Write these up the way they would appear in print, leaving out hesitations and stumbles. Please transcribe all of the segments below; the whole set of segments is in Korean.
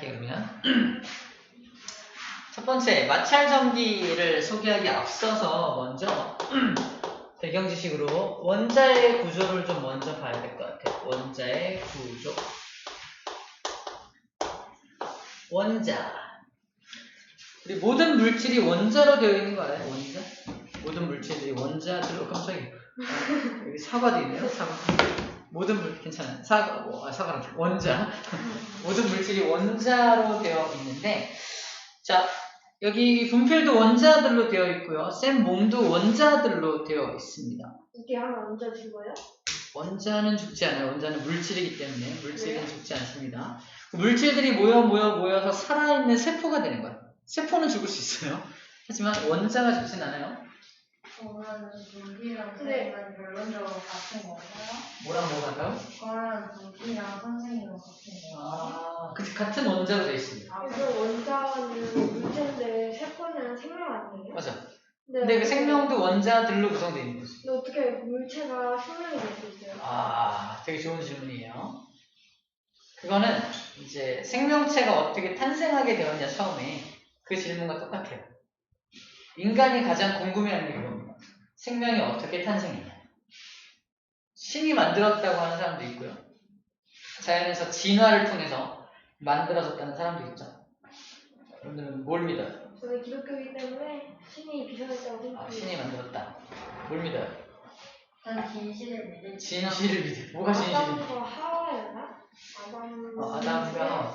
그러면 첫 번째 마찰 전기를 소개하기 앞서서 먼저 배경 지식으로 원자의 구조를 좀 먼저 봐야 될 것 같아요. 원자의 구조. 원자. 우리 모든 물질이 원자로 되어 있는 거 알아요? 원자? 모든 물질들이 원자들로 깜짝이야. 여기 사과도 있네요. 사과. 모든 물질 괜찮아요. 사과는 원자. 모든 물질이 원자로 되어 있는데, 자 여기 분필도 원자들로 되어 있고요. 쌤 몸도 원자들로 되어 있습니다. 이게 하나 원자 죽어요? 원자는 죽지 않아요. 원자는 물질이기 때문에 물질은 죽지 않습니다. 물질들이 모여서 살아있는 세포가 되는 거예요. 세포는 죽을 수 있어요. 하지만 원자가 죽진 않아요. 그러면 물이랑 선생님은 결론적으로 같은 건가요? 뭐랑 뭐가 같아요? 그러면 물이랑 선생님은 같은 건가요? 같은 원자로 되어 있습니다. 그래서 원자는 물체인데 세포는 생명 아니에요? 맞아. 네, 근데 그 생명도 원자들로 구성되어 있는 거죠. 근데 어떻게 물체가 생명이 될 수 있어요? 되게 좋은 질문이에요. 그거는 이제 생명체가 어떻게 탄생하게 되었냐 처음에 그 질문과 똑같아요. 인간이 가장 궁금해하는 게 그겁니다. 생명이 어떻게 탄생했냐. 신이 만들었다고 하는 사람도 있고요. 자연에서 진화를 통해서 만들어졌다는 사람도 있죠. 여러분들은 뭘 믿어요? 저는 기독교이기 때문에 신이 비전했다고 생각해요. 신이 만들었다. 뭘 믿어요? 전 진실을 믿을 진실을 믿어요. 뭐가 진실이에요? 아담과 하와였나? 아담과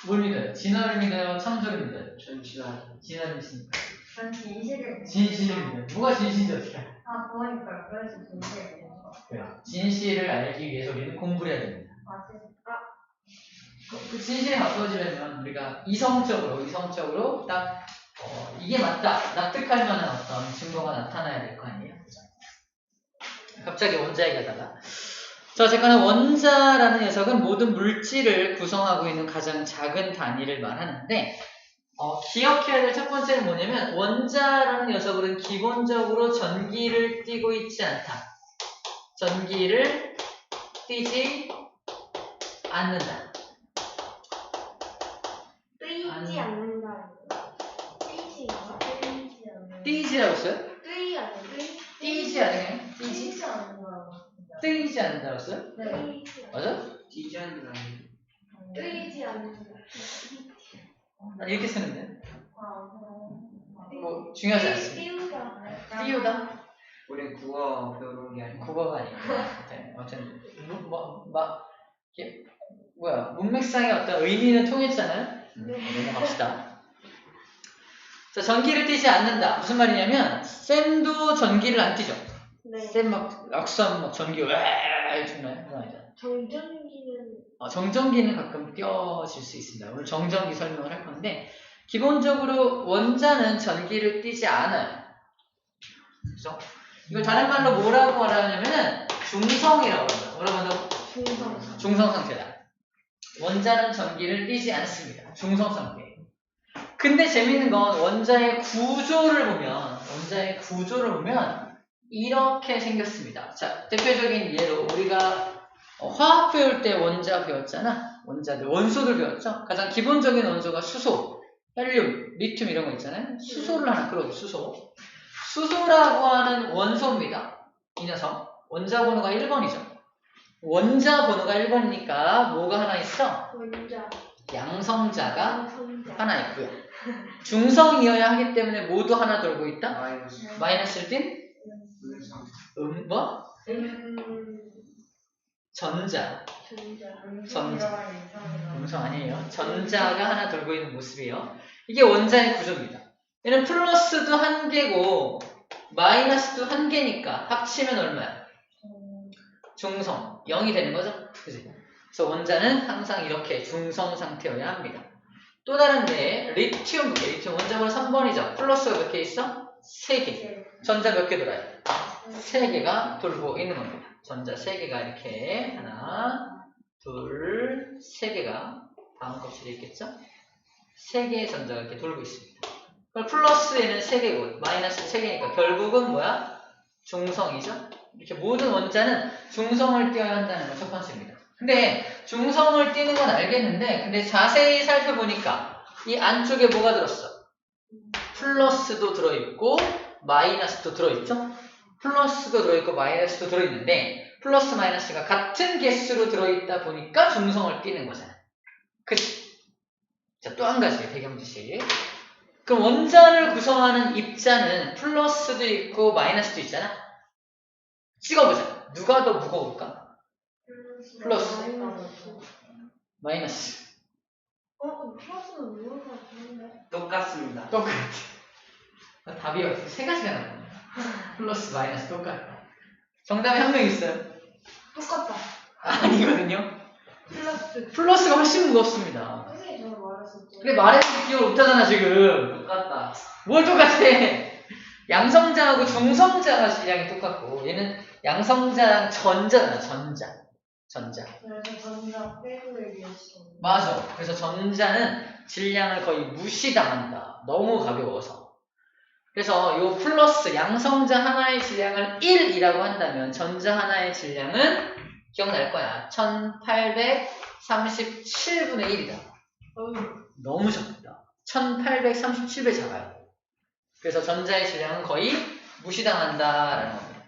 뭘 믿어요? 진화를 믿어요? 창조를 믿어요? 전 진화를 믿습니까? 전 진실을 믿을 진실을 믿어요. 뭐가 진실인지 어떻게 알아요? 그러니까요. 그래서 진실을 믿는 거. 왜요? 진실을 알기 위해서 우리는 공부를 해야 됩니다. 맞아요. 그 진실에 가까워지려면 우리가 이성적으로 딱 이게 맞다, 납득할 만한 어떤 증거가 나타나야 될 거 아니에요? 그죠? 갑자기 원자 얘기하다가 자, 어쨌거나 원자라는 녀석은 모든 물질을 구성하고 있는 가장 작은 단위를 말하는데 기억해야 될 첫 번째는 뭐냐면 원자라는 녀석은 기본적으로 전기를 띠고 있지 않다. 전기를 띠지 않는다. 뜨이지 않는다. 뜨이지인가? 띠지라고 했어요? 뜨이 아니야? 뜨이? 띠지 아니에요? 진실 않는 거라고. 뜨이지 않는다고 했어요? 네. 뜨이지 않는다. 맞아? 디자인을 뜨이지 않는다. 난 이렇게 쓰는데 그럼. 뭐 중요하지 않습니다. 띄우다. 띄우다? 우리 국어 배우는 게 아니고 국어가 아니고 아무튼 문맥상의 어떤 의미는 통했잖아요. 넘어갑시다. 자, 전기를 띠지 않는다. 무슨 말이냐면 쌤도 전기를 안 띠죠. 네. 쌤 악수하면 전기 왜 정말 그거 아니잖아. 정전기는 정전기는 가끔 띄어질 수 있습니다. 오늘 정전기 설명을 할 건데 기본적으로 원자는 전기를 띠지 않아요. 그죠? 이걸 다른 말로 뭐라고 말하냐면은 중성이라고 합니다. 뭐라고 한다고? 중성 상태다. 원자는 전기를 띠지 않습니다. 중성 상태. 근데 재밌는 건 원자의 구조를 보면 이렇게 생겼습니다. 자, 대표적인 예로 우리가 화학 배울 때 원자 배웠잖아. 원소들 배웠죠. 가장 기본적인 원소가 수소, 헬륨, 리튬 이런 거 있잖아요. 수소를 하나 끌어줘. 수소라고 하는 원소입니다. 이 녀석. 원자 번호가 1번이죠. 원자 번호가 1번이니까 뭐가 하나 있어? 원자. 양성자가 성자. 하나 있고요. 중성이어야 하기 때문에 모두 하나 돌고 있다? 마이너스 마이너스를 띈? 뭐? 전자. 음성 아니에요. 전자가 하나 돌고 있는 모습이에요. 이게 원자의 구조입니다. 얘는 플러스도 한 개고 마이너스도 한 개니까 합치면 얼마야? 중성. 0이 되는 거죠? 그치? 그래서 원자는 항상 이렇게 중성 상태여야 합니다. 또 다른데 리튬 원자번호 3번이죠. 플러스가 몇 개 있어? 3개. 전자 몇 개 돌아요? 3개가 돌고 있는 겁니다. 전자 3개가 이렇게 하나, 둘, 3개가 다음 껍질에 있겠죠? 3개의 전자가 이렇게 돌고 있습니다. 그럼 플러스에는 3개고 마이너스 3개니까 결국은 뭐야? 중성이죠? 이렇게 모든 원자는 중성을 띄어야 한다는 건 첫 번째입니다. 근데 중성을 띄는 건 알겠는데 근데 자세히 살펴보니까 이 안쪽에 뭐가 들었어? 플러스도 들어있고 마이너스도 들어있죠? 플러스도 들어있고 마이너스도 들어있는데 플러스 마이너스가 같은 개수로 들어있다 보니까 중성을 띄는 거잖아. 그치? 자, 또 한 가지 배경지식. 그럼 원자를 구성하는 입자는 플러스도 있고 마이너스도 있잖아. 찍어보자. 누가 더 무거울까? 플러스. 마이너스. 플러스는 무슨 것 같은데? 똑같습니다. 똑같아. 답이 없어. 세 가지가 나옵니다. 플러스 마이너스 똑같다. 정답이 한 명 있어요. 똑같다. 아니거든요. 플러스. 플러스가 훨씬 무겁습니다. 선생님 저는 말했었죠. 근데 말했는데 기억 못하잖아 지금. 똑같다. 뭘 똑같아? 양성자하고 중성자가 질량이 똑같고 얘는 양성자랑 전자잖아. 전자. 그래서 전자 빼고 얘기했어. 맞아. 그래서 전자는 질량을 거의 무시당한다. 너무 가벼워서. 그래서 요 플러스 양성자 하나의 질량을 1이라고 한다면 전자 하나의 질량은 기억날 거야. 1837분의 1이다. 너무 작다. 1837배 작아요. 그래서 전자의 질량은 거의 무시당한다라는 겁니다.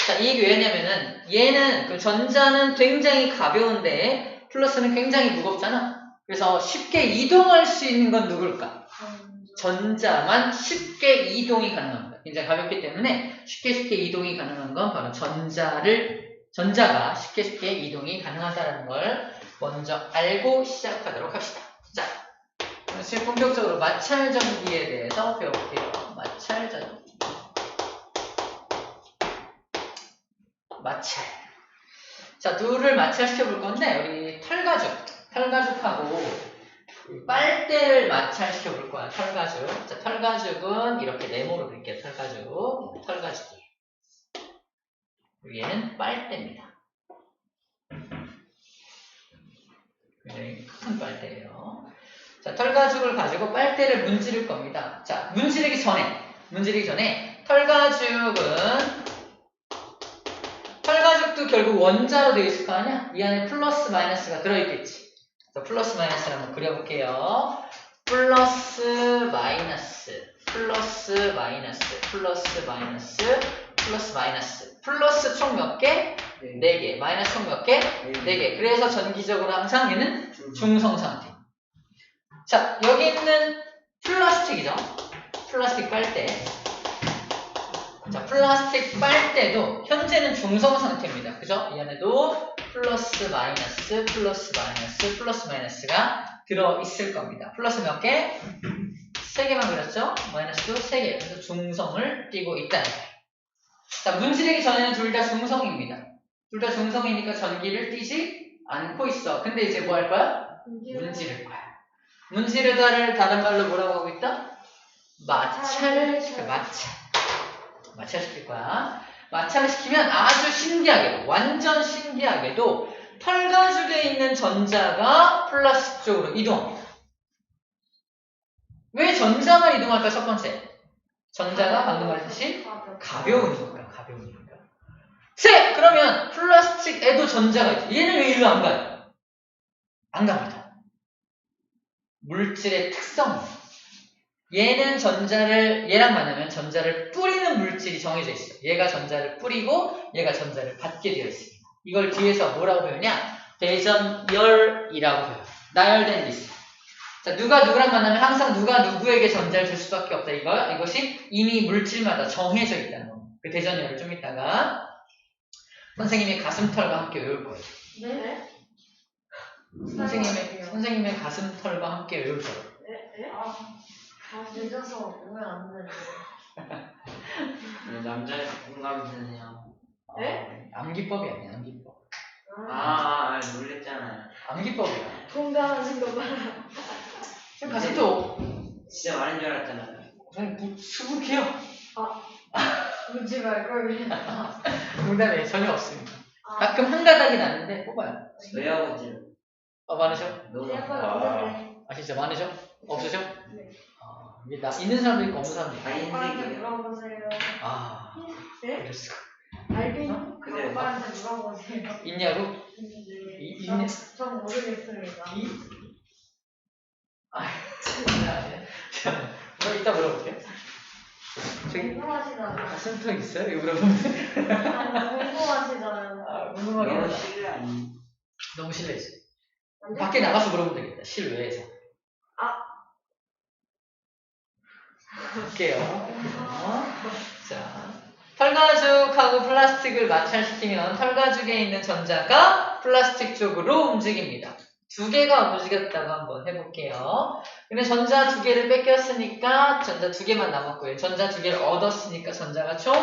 자, 이 얘기 왜냐면은 얘는 그 전자는 굉장히 가벼운데 플러스는 굉장히 무겁잖아. 그래서 쉽게 이동할 수 있는 건 누굴까? 전자만 쉽게 이동이 가능합니다. 굉장히 가볍기 때문에 쉽게 이동이 가능한 건 바로 전자가 쉽게 이동이 가능하다는 걸 먼저 알고 시작하도록 합시다. 자, 그럼 지금 본격적으로 마찰전기에 대해서 배워볼게요. 마찰전기. 마찰. 자, 둘을 마찰시켜 볼 건데 우리 털가죽하고 빨대를 마찰시켜 볼 거야. 털가죽. 자, 털가죽은 이렇게 네모로 그릴게요. 털가죽이. 얘는 빨대입니다. 굉장히 큰 빨대예요. 자, 털가죽을 가지고 빨대를 문지를 겁니다. 자, 문지르기 전에 털가죽도 결국 원자로 되어 있을 거 아니야? 이 안에 플러스 마이너스가 들어있겠지. 그래서 플러스 마이너스를 한번 그려볼게요. 플러스 마이너스. 플러스 총 몇 개? 4개. 마이너스 총 몇 개? 4개. 그래서 전기적으로 항상 얘는 중성 상태. 자, 여기 있는 플라스틱이죠? 플라스틱 빨대. 자, 플라스틱 빨대도 현재는 중성 상태입니다. 그죠? 이 안에도 플러스 마이너스가 들어있을 겁니다. 플러스 몇 개? 3개만 그렸죠? 마이너스도 3개. 그래서 중성을 띄고 있다는 거예요. 자, 문지르기 전에는 둘 다 중성입니다. 둘 다 중성이니까 전기를 띄지 않고 있어. 근데 이제 뭐 할 거야? 문지를 거야. 문지르다를 다른 말로 뭐라고 하고 있다? 마찰시킬 거야. 마찰을 시키면 아주 신기하게도, 완전 신기하게도 털가죽에 있는 전자가 플러스 쪽으로 이동합니다. 왜 전자가 이동할까? 첫 번째. 전자가 방금 말했듯이 가벼우니까. 셋! 그러면 플라스틱에도 전자가 있죠. 얘는 왜 일로 안 가요? 안 갑니다. 물질의 특성이에요. 얘는 얘랑 만나면 전자를 뿌리는 물질이 정해져 있어요. 얘가 전자를 뿌리고 얘가 전자를 받게 되어 있습니다. 이걸 뒤에서 뭐라고 배우냐? 대전열이라고 배워요. 나열된 리스트. 자, 누가 누구랑 만나면 항상 누가 누구에게 전자를 줄 수밖에 없다. 이것이 이미 물질마다 정해져 있다는 겁니다. 그 대전열을 좀 이따가 선생님의 가슴털과 함께 외울 거예요. 네? 선생님의 가슴털과 함께 외울 거예요. 네? 늦어서 오면 안 되는데. 남자의 공감이 되네요. 네? 암기법이 아니야, 암기법. 놀랬잖아요. 암기법이야. 공감하신 거 봐. 가슴도 진짜 많은 줄 알았잖아요. 수북해요. 묻지 말걸. 농담에 전혀 없습니다. 가끔 한 가닥이 나는데 뽑아요. 외워보지. 많으셔? 너무 약간 없는데. 진짜 많으셔? 없으셔? 네. 이게 있는 사람도 있고 없는 사람도 있고. 오빠한테 다인색이에요. 물어보세요. 네? 그럴 수가. 알빈 그대로. 오빠한테 물어보세요. 있냐고? 네. 전 모르겠습니다. 뭐 이따 물어볼게요. 저기 궁금하시잖아요. 센터 있어요? 이거 물어보면 아니, 궁금하시잖아요. 궁금하긴 너무 하다. 실례 아니. 너무 실례지. 완전 밖에 나가서 물어보면 되겠다. 실외에서. 볼게요. 자, 털가죽하고 플라스틱을 마찰시키면 털가죽에 있는 전자가 플라스틱 쪽으로 움직입니다. 두 개가 움직였다고 한번 해볼게요. 근데 전자 두 개를 뺏겼으니까 전자 두 개만 남았고요. 전자 두 개를 얻었으니까 전자가 총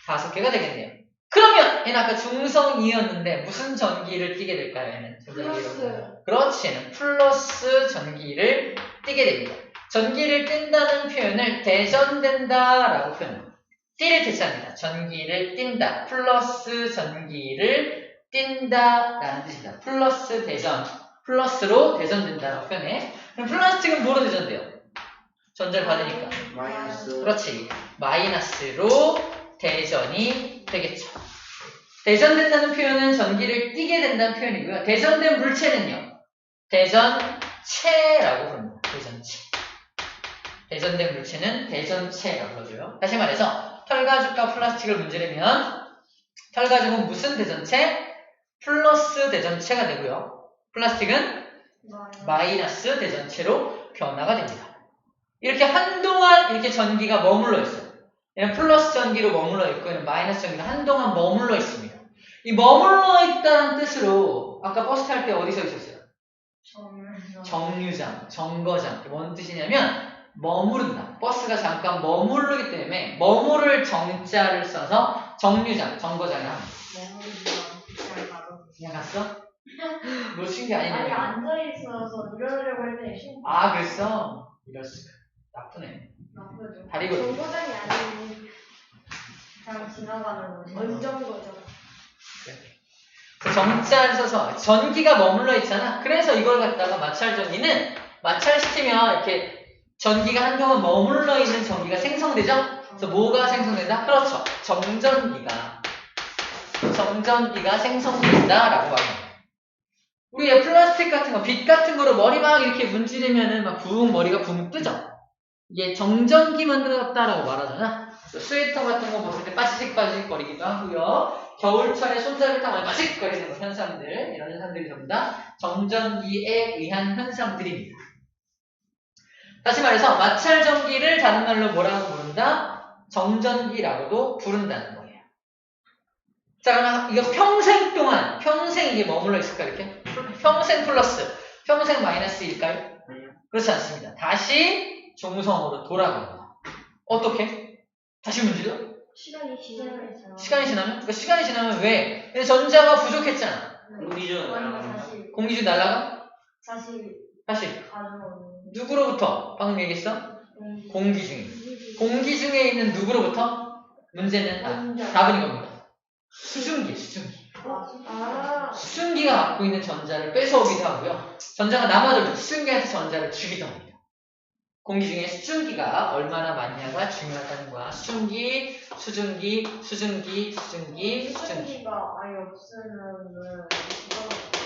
5개가 되겠네요. 그러면 얘는 아까 중성이었는데 무슨 전기를 띠게 될까요? 얘는 플러스. 그렇지, 얘는 플러스 전기를 띠게 됩니다. 전기를 띈다는 표현을 대전된다라고 표현합니다. 띠를 대체합니다. 전기를 띈다. 플러스 전기를 띈다라는 뜻입니다. 플러스 대전. 플러스로 대전된다라고 표현해. 그럼 플라스틱은 뭐로 대전돼요? 전자를 받으니까. 마이너스. 그렇지. 마이너스로 대전이 되겠죠. 대전된다는 표현은 전기를 띠게 된다는 표현이고요. 대전된 물체는요. 대전체라고 부릅니다. 대전체. 대전된 물체는 대전체라고 불러줘요. 다시 말해서 털가죽과 플라스틱을 문지르면 털가죽은 무슨 대전체? 플러스 대전체가 되고요. 플라스틱은 마이너스 대전체로 변화가 됩니다. 이렇게 한동안 이렇게 전기가 머물러 있어요. 얘는 플러스 전기로 머물러 있고 얘는 마이너스 전기로 한동안 머물러 있습니다. 이 머물러 있다는 뜻으로 아까 버스 탈 때 어디서 있었어요? 정류장, 정거장. 뭔 뜻이냐면 머무른다. 버스가 잠깐 머무르기 때문에 머무를 정자를 써서 정류장, 정거장을 합니다. 그냥 갔어? 놓친 게 아니, 아니네. 앉아있어서 이러려고 했더니 아, 그랬어? 이럴 수가. 나쁘네. 나쁘죠. 다리고. 정거장이 아닌 그냥 지나가는 거지. 언정거장. 그 정자를 써서 전기가 머물러 있잖아. 그래서 이걸 갖다가 마찰 전기는 마찰시키면 이렇게 전기가 한동안 머물러 있는 전기가 생성되죠? 그래서 뭐가 생성된다? 그렇죠. 정전기가 생성된다라고 말합니다. 우리 플라스틱 같은 거, 빛 같은 거로 머리 막 이렇게 문지르면은 막 머리가 붕 뜨죠? 이게 정전기 만들었다라고 말하잖아. 스웨터 같은 거 벗을 때 빠지직 거리기도 하고요. 겨울철에 손잡이 타고 빠지직거리는 현상들, 이런 현상들이 전부 다 정전기에 의한 현상들입니다. 다시 말해서 마찰 전기를 다른 말로 뭐라고 부른다? 정전기라고도 부른다는 거예요. 자, 그러면 이거 평생 동안 이게 머물러 있을까 이렇게? 평생 플러스, 평생 마이너스일까요? 그렇지 않습니다. 다시 중성으로 돌아갑니다. 어떻게? 다시 문제죠? 시간이 지나면 시간이 지나면? 그러니까 시간이 지나면 왜? 근데 전자가 부족했잖아. 공기죠. 공기 중 날아가? 다시. 가져오는. 누구로부터? 방금 얘기했어? 공기 중에. 공기 중에 있는 누구로부터? 문제는 답은 이겁니다. 수증기. 수증기가 갖고 있는 전자를 뺏어오기도 하고요. 전자가 남아돌면 수증기한테 전자를 주기도 합니다. 공기 중에 수증기가 얼마나 많냐가 중요하다는 거야. 수증기. 수증기가 아예 없으면은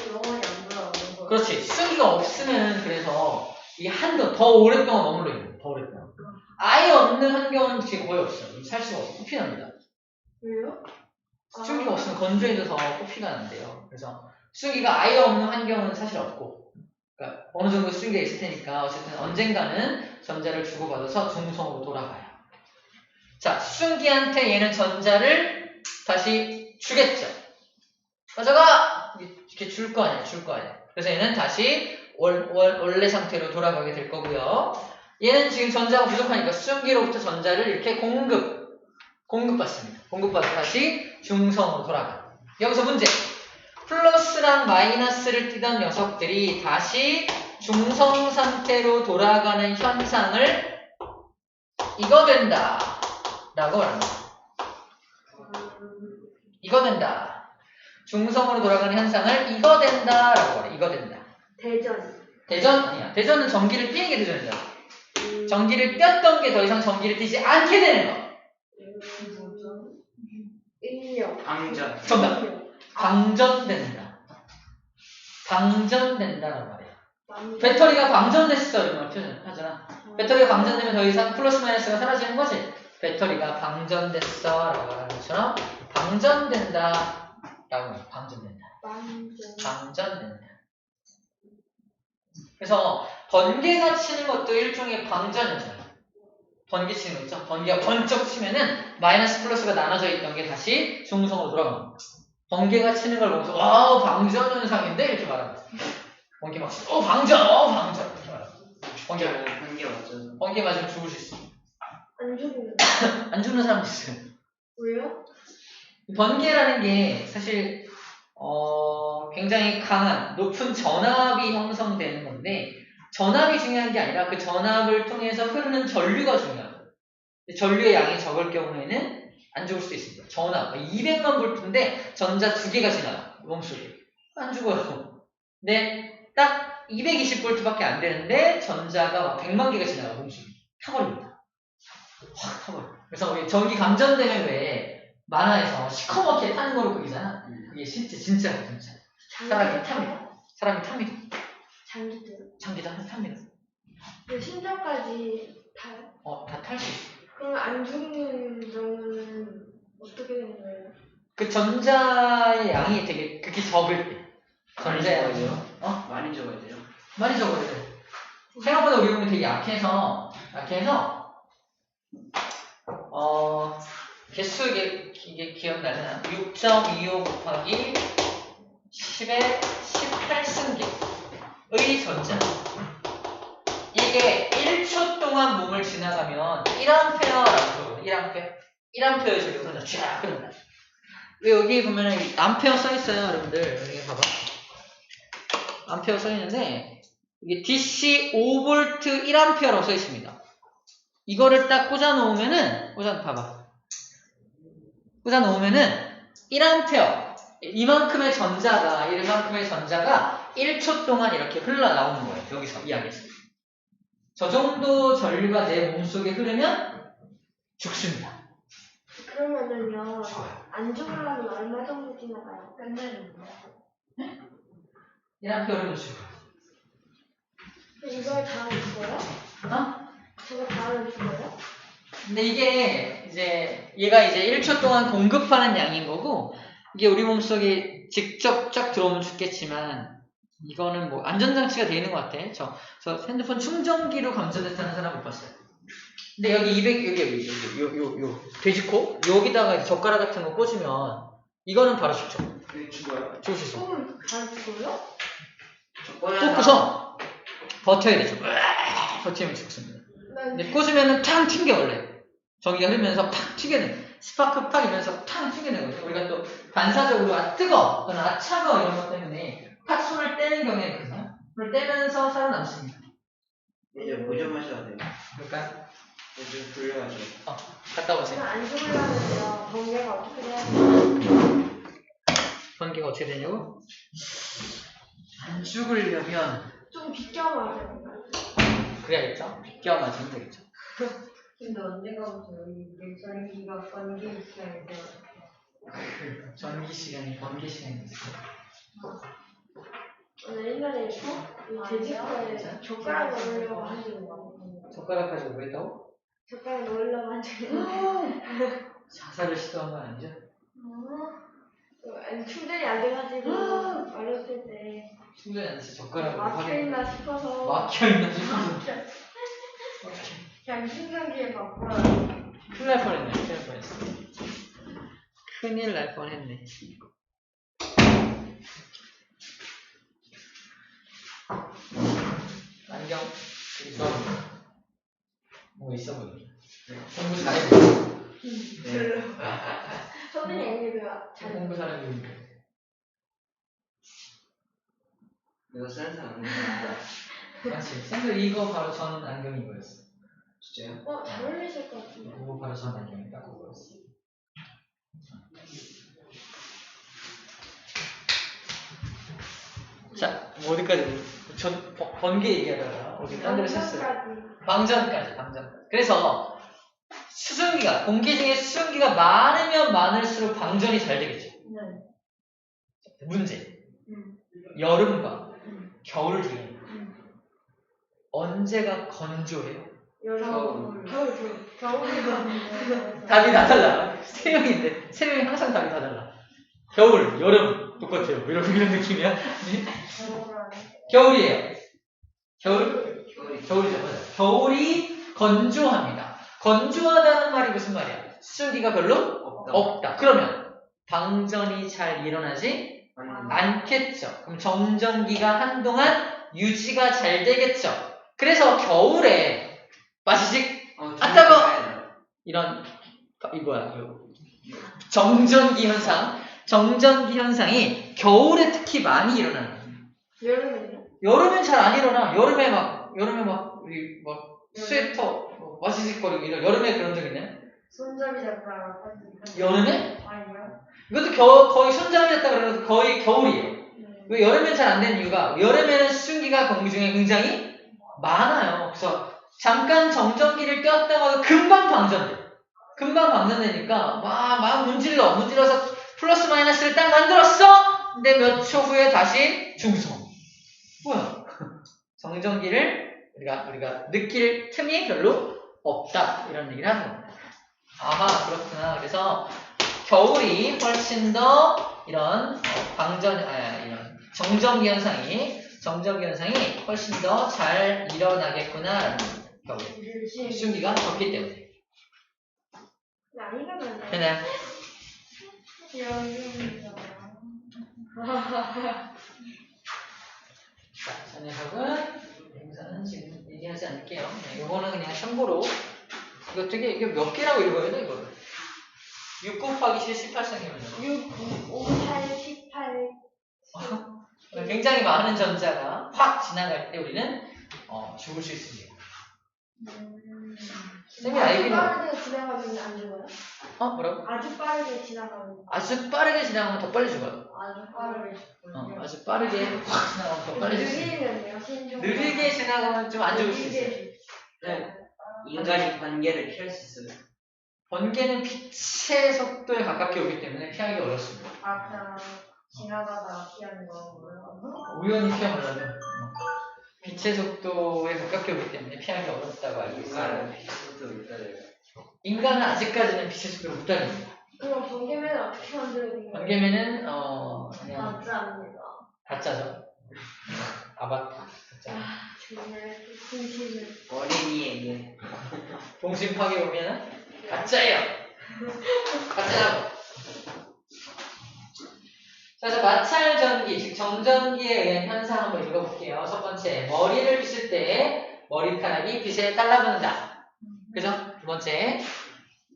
영원히 안 돌아오는 거. 그렇지. 수증기가 없으면 그래서 이 한도 더 오랫동안 머물러 있는 거야. 더 오랫동안. 아예 없는 환경은 지금 거의 없어요. 살 수가 없어. 코피 납니다. 왜요? 수증기가 없으면 건조해져서 코피가 난대요. 그래서 수증기가 아예 없는 환경은 사실 없고, 그러니까 어느 정도 수증기가 있을 테니까 어쨌든 언젠가는 전자를 주고받아서 중성으로 돌아가요. 자, 수증기한테 얘는 전자를 다시 주겠죠. 가져가! 이렇게 줄 거 아니야. 그래서 얘는 다시 원래 상태로 돌아가게 될 거고요. 얘는 지금 전자가 부족하니까 수증기로부터 전자를 이렇게 공급받습니다. 공급받아 다시 중성으로 돌아가. 여기서 문제. 플러스랑 마이너스를 띠던 녀석들이 다시 중성 상태로 돌아가는 현상을 이거 된다 라고 말합니다. 이거 된다. 중성으로 돌아가는 현상을 이거 된다 라고 말해. 이거 된다. 대전 아니야. 대전은 전기를 띄는 게 대전이잖아. 전기를 띄었던 게 더 이상 전기를 띄지 않게 되는 거. 인력. 방전. 정답. 방전된다. 방전된다라고 말해요. 배터리가 방전됐어 이런 표현하잖아. 배터리가 방전되면 더 이상 플러스 마이너스가 사라지는 거지. 배터리가 방전됐어 라고 하는 것처럼 방전된다 라고 해요. 방전된다. 방전된다. 그래서 번개가 치는 것도 일종의 방전이잖아요. 번개 치는 거 있죠? 번개가 번쩍 치면은 마이너스 플러스가 나눠져 있던 게 다시 중성으로 돌아갑니다. 번개가 치는 걸 보면서 와우 방전 현상인데 이렇게 말합니다. 번개 막 방전 방전 이렇게 말합니다. 번개 맞죠? 번개 맞으면 죽을 수 있어. 안 죽으면 안 죽는 사람도 있어요. 왜요? 번개라는 게 사실 굉장히 강한 높은 전압이 형성되는 건데 전압이 중요한 게 아니라 그 전압을 통해서 흐르는 전류가 중요해요. 전류의 양이 적을 경우에는 안 죽을 수도 있습니다. 전압 200만 볼트인데 전자 2개가 지나요. 몸속에. 안 죽어요. 근데 딱 220볼트밖에 안 되는데 전자가 막 100만 개가 지나요. 몸속에. 타버립니다. 확 타버려요. 그래서 우리 전기 감전되면 왜 만화에서 시커멓게 타는 거로 그리잖아. 그게 실제 진짜예요. 진짜. 사람이 탑니다. 사람이 탑니다. 장기도 탑니다. 그 심장까지 타요? 다 탈 수 있어. 그럼 안 죽는 경우는 어떻게 되는 거예요? 그 전자의 양이 되게 극히 적을 때. 전자의 양이 많이 적어야 돼요. 많이 적어야 돼. 생각보다 우리 몸이 되게 약해서 개수 이게 기억나잖아. 6.25 곱하기 10의 18승계의 전자. 이게 1초 동안 몸을 지나가면 1A라고 그러거든요. 1A의 전류가 흐른다. 쫙 흐른다. 왜 여기 보면 암페어 써있어요, 여러분들. 여기 봐봐. 암페어 써있는데 이게 DC 5V 1A라고 써있습니다. 이거를 딱 꽂아놓으면은 봐봐. 꽂아놓으면은 1A 이만큼의 전자가 1초 동안 이렇게 흘러나오는 거예요. 여기서 이야기에서. 저 정도 전류가 내 몸속에 흐르면 죽습니다. 그러면은요, 안 죽으려면 얼마 정도 지나가요? 끝내줍니다. 1A 흐르면 죽어. 이걸 다 하면 죽어요? 저거 다 하면 죽어요? 근데 이게 얘가 1초 동안 공급하는 양인 거고, 이게 우리 몸속에 직접 쫙 들어오면 죽겠지만, 이거는 뭐 안전장치가 되어 있는 것 같아. 저 핸드폰 충전기로 감전됐다는 사람 못 봤어요. 근데 여기 여기 돼지코 여기다가 젓가락 같은 거 꽂으면 이거는 바로 죽죠. 죽어요. 죽을 수 있어. 다 죽어요? 꽂고서 버텨야 되죠. 버티면 죽습니다. 근데 꽂으면은 탕 튕겨 원래. 전기가 흐르면서 팍 튀겨내. 스파크 팍 이러면서 탕 튀겨내거든요. 우리가 또 반사적으로 뜨거, 또는 차가워 이런 것 때문에 팍 손을 떼는 경우가 있거든요. 손을 떼면서 살아남습니다. 이제 뭐 좀 마셔야 돼요. 그러니까 좀 불려가지고. 갔다 오세요. 안 죽으려면요, 번개가 어떻게 돼야 돼요? 번개가 어떻게 되냐고? 안 죽으려면 좀 비껴 맞아요. 그래야겠죠? 비껴 맞으면 되겠죠. 근데 언제가부터 여기 전기가 번개 시간이 돼요? 전기 시간이 번개 시간이 있어요. 옛날에 이 돼지코에 젓가락 넣으려고 한 적이 있거든요. 젓가락 가지고 뭐 했다고? 젓가락 넣으려고 한 적이 있는데 자살을 시도한 건 아니죠? 아니, 충전이 안 돼가지고 어렸을 때 충전이 안 돼서 젓가락으로 막혀있나 싶어서 막혀있나 싶어서 그냥 충전기에 바꿔요. 큰일 날 뻔했네. 큰일 날 뻔했네. 안경 되게 좋아합니다. 뭐 있어 보이네. 공부 잘해 보이네. 별로. 선생님 얘기가 잘 공부 잘해 보이네. 이거 쓰는 사람 없는 맞지? 쌤들 이거 바로 전 안경 이거였어. 진짜요? 잘 어울리실 것 같은데. 이거 바로 전 안경이 딱 그거였어. 자, 뭐 어디까지? 번개 얘기하다가 어디 딴 데로 샜어요. 방전까지. 그래서 수증기가, 공기 중에 수증기가 많으면 많을수록 방전이 잘 되겠죠. 네. 문제. 여름과 겨울 중에 언제가 건조해요? 겨울이가 답이 다 달라. 세 명인데 세 명이 항상 답이 다 달라. 겨울, 여름 똑같아요. 이런 느낌이야. 겨울이에요. 겨울이죠. 맞아요. 겨울이 건조합니다. 건조하다는 말이 무슨 말이야? 수증기가 별로 없다. 그러면 방전이 잘 일어나지 않겠죠. 그럼 정전기가 한동안 유지가 잘 되겠죠. 그래서 겨울에 마시직 이런 정전기 현상이 겨울에 특히 많이 일어나는 거예요. 여름엔 잘 안 일어나. 여름에 막 우리 막 스웨터 마시직거리고 이런 여름에 그런 적 있나요? 손잡이 잡다가 여름에? 아니요. 이것도 거의 손잡이 했다 그래서 거의 겨울이에요. 왜 여름엔 잘 안 되는 이유가 여름에는 수증기가 공기 중에 굉장히 많아요. 그래서 잠깐 정전기를 꼈다가 금방 방전돼. 금방 방전되니까 막 문질러서 플러스 마이너스를 딱 만들었어. 근데 몇 초 후에 다시 중성. 뭐야? 정전기를 우리가 느낄 틈이 별로 없다. 이런 얘기를 하는 겁니다. 아하, 그렇구나. 그래서 겨울이 훨씬 더 이런 이런 정전기 현상이 훨씬 더 잘 일어나겠구나. 겨울에 수증기가 적기 때문에. 안 일어나네. 되나요? 자, 녀석은 영상은 지금 얘기하지 않을게요. 네, 요거는 그냥 참고로 이게 몇 개라고 읽어야 돼 이거를? 6 곱하기 7, 18쌍이면 6, 5, 8, 18. 굉장히 많은 전자가 확 지나갈 때 우리는 죽을 수 있습니다. 쌤이 아주 알기로 빠르게 지나가면 안 죽어요? 뭐라고? 아주 빠르게 지나가면. 아주 빠르게 지나가면 더 빨리 죽어요. 아주 빠르게 아주 빠르게 확 지나가면 더 빨리 죽어요. 느리면요? 신종. 느리게 지나가면 좀 안 죽을 수 있어요. 네. 인간이 번개를 피할 수 있어요. 번개는 빛의 속도에 가깝게 오기 때문에 피하기 어렵습니다. 그냥 지나가다가 피하는 거고요. 우연히 피하려면 빛의 속도에 가깝게 오기 때문에 피하기 어렵다고 알고 있어요. 인간은 피수도 있다래요. 인간은 아직까지는 빛의 속도를 못 따릅니다. 그럼 번개맨은 어떻게 만들어야 돼요? 번개맨은 그냥 감사합니다. 가짜죠. 아바타 가짜. 정말 진심을. 어린이에게 동심 파괴 오면은 가짜예요. 가짜라고. 자, 그래서 마찰전기, 즉 정전기에 의한 현상 한번 읽어볼게요. 첫 번째, 머리를 빗을 때 머리카락이 빛에 달라붙는다. 그죠? 두 번째,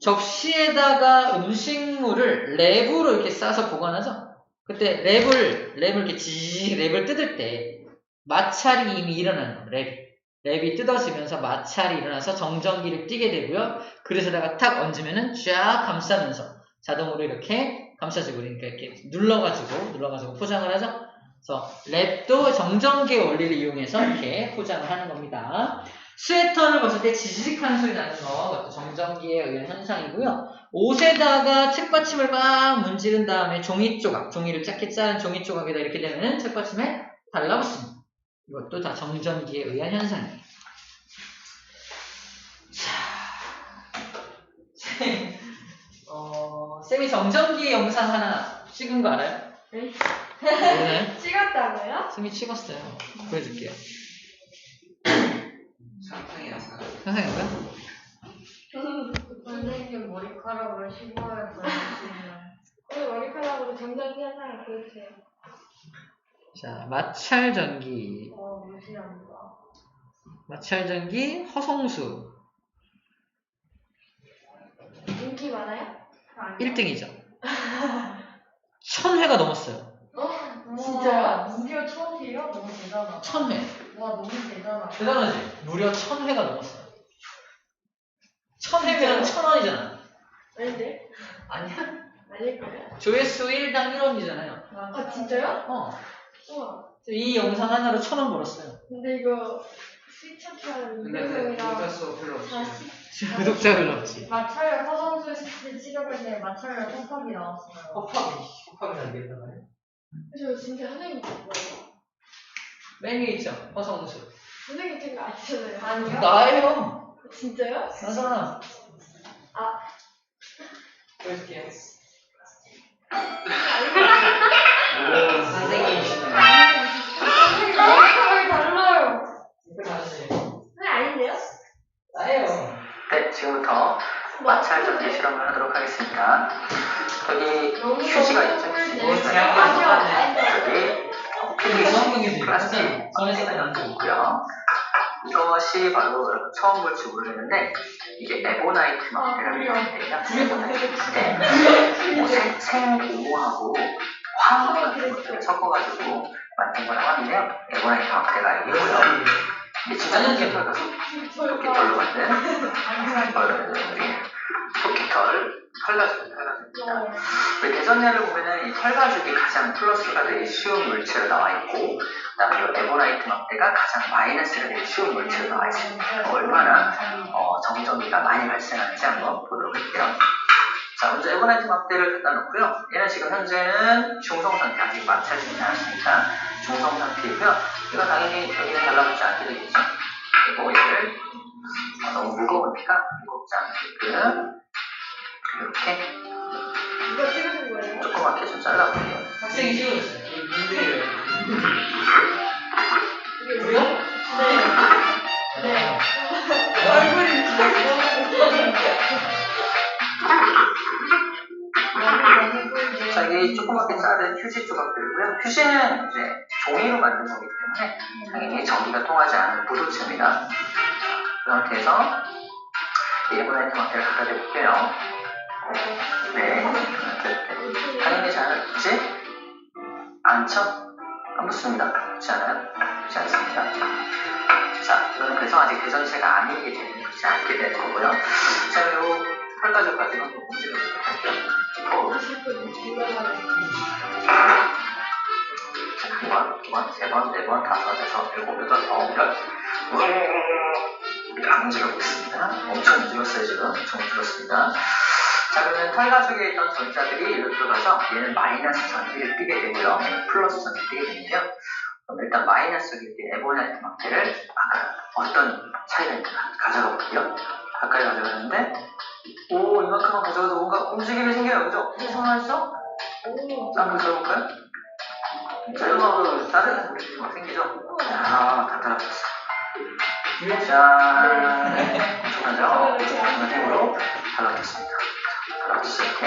접시에다가 음식물을 랩으로 이렇게 싸서 보관하죠. 그때 랩을 이렇게 랩을 뜯을 때 마찰이 이미 일어나는 거예요. 랩이 뜯어지면서 마찰이 일어나서 정전기를 띠게 되고요. 그릇에다가 탁 얹으면은 쫙 감싸면서 자동으로 이렇게 감싸지고 그러니까 이렇게 눌러가지고 포장을 하죠. 그래서 랩도 정전기의 원리를 이용해서 이렇게 포장을 하는 겁니다. 스웨터를 벗을 때 지직하는 소리 나는 거, 그것도 정전기에 의한 현상이고요. 옷에다가 책받침을 막 문지른 다음에 종이를 짧게 자른 종이 조각에다 이렇게 되면 책받침에 달라붙습니다. 이것도 다 정전기에 의한 현상이에요. 쌤이 정전기 영상 하나 찍은 거 알아요? 네? 모르나요? 찍었다고요? 쌤이 찍었어요. 보여줄게요. 상상이야. 상상해볼까요? 선생님 머리카락을 씹어야 보여주시면 오늘 머리카락으로 정전기 현상을 보여주세요. 자, 마찰전기. 무시합니다. 마찰전기 허송수. 인기 많아요? 1등이죠. 1000회가 넘었어요. 진짜요? 무려 1000회요? 너무 대단하다. 1000회. 와 너무 대단하다. 대단하지? 무려 1000회가 넘었어요. 1000회면 1000원이잖아. 아닌데? 아니야? 아닐까요? 조회수 1당 1원이잖아요. 아 진짜요? 우와. 이 영상 하나로 1000원 벌었어요. 근데 이거 시청자 근데 그 유명이랑 문자 수 별로 없어요. 40 구독자 별로 없지. 마찰 허선수 치료할 때 마찰 곱하기 나왔어요. 곱하기 안 된다 말이야. 저 진짜 선생님 뭐예요? 맨 위에 있죠. 허성수. 선생님 생각 아시잖아요. 아니요? 나예요. 진짜요? 나잖아. 아. 보여줄게요. 선생님이시네. 선생님 마찰이 달라요. 이거 다시. 선생님 아닌데요? 나예요. 네, 지금부터 마찰 전개 실험을 하도록 하겠습니다. 여기 휴지가 있죠? 뭐 대학교 똑같네. 여기 근데 수학능에도 플라스틱 있잖아. 전에서는 안 돼. 있고요. 이것이 바로 여러분 처음 볼지 모르겠는데 이게 에보나이트 막대라는 건데요. 네, 생고무하고 화학 같은 것들을 섞어가지고 만든 거라고 하는데요. 에보나이트 막대가 여기 있고요. 이게 진짜 토끼털 가서 토끼털로 만든 토끼털 털가죽입니다. 우리 대전야를 보면은 이 털가죽이 가장 플러스가 되기 쉬운 물체로 나와 있고, 그다음에 이 에보나이트 막대가 가장 마이너스가 되기 쉬운 물체로 나와 있습니다. 얼마나 정전기가 많이 발생하는지 한번 보도록 할게요. 자, 먼저 에보나이트 막대를 갖다 놓고요. 얘는 지금 현재는 중성 상태, 아직 마찰되지 않았으니까 중성 상태이고요. 이거 당연히 여기는 달라붙지 않게 되겠죠. 그리고 얘를 너무 무거우니까 무겁지 않게끔 이렇게 이거 찍으신 거예요? 조그맣게 좀 잘라볼게요. 학생이 찍어줬어요. 문제예요. 이게 우리요? 네. 네. 얼굴이 자, 이게 조그맣게 자른 휴지 조각들이고요. 휴지는 이제 종이로 만든 거기 때문에 당연히 전기가 통하지 않는 부도체입니다. 그 상태에서 에보나이트 막대를 갖다 대볼게요. 네, 당연히 잘 붙지 않죠? 안 붙습니다. 붙지 않아요? 붙지 않습니다. 자, 이거는 그래서 아직 대전체가 아니기 때문에 붙지 않게 되는 거고요. 자, 요 털가죽 가지고 한번 움직여보도록 할게요. 자, 한 번, 두 번, 세 번, 네 번, 다섯, 여섯, 일곱, 여덟, 아홉, 열. 안 움직이고 있습니다. 엄청 움직였어요, 지금. 엄청 움직였습니다. 자, 그러면 털가죽에 있던 전자들이 이리로 들어가서 얘는 마이너스 전기를 띠게 되고요. 얘는 플러스 전기를 띠게 되는데요. 그럼 일단 마이너스 전기를 띠는 에보나이트 막대를 아까 어떤 차이가 있나 가져가 볼게요. 가까이 가져갔는데, 오, 이만큼만 가져가도 뭔가 움직임이 생겨요. 그죠? 어떻게 생각하시죠? 자, 한번 들어볼까요? 자, 이거 다른 움직임이 막 생기죠? 아, 다 달라졌어. 자, 엄청나죠? 엄청난 힘으로 달라졌습니다. 달라졌어, 이렇게.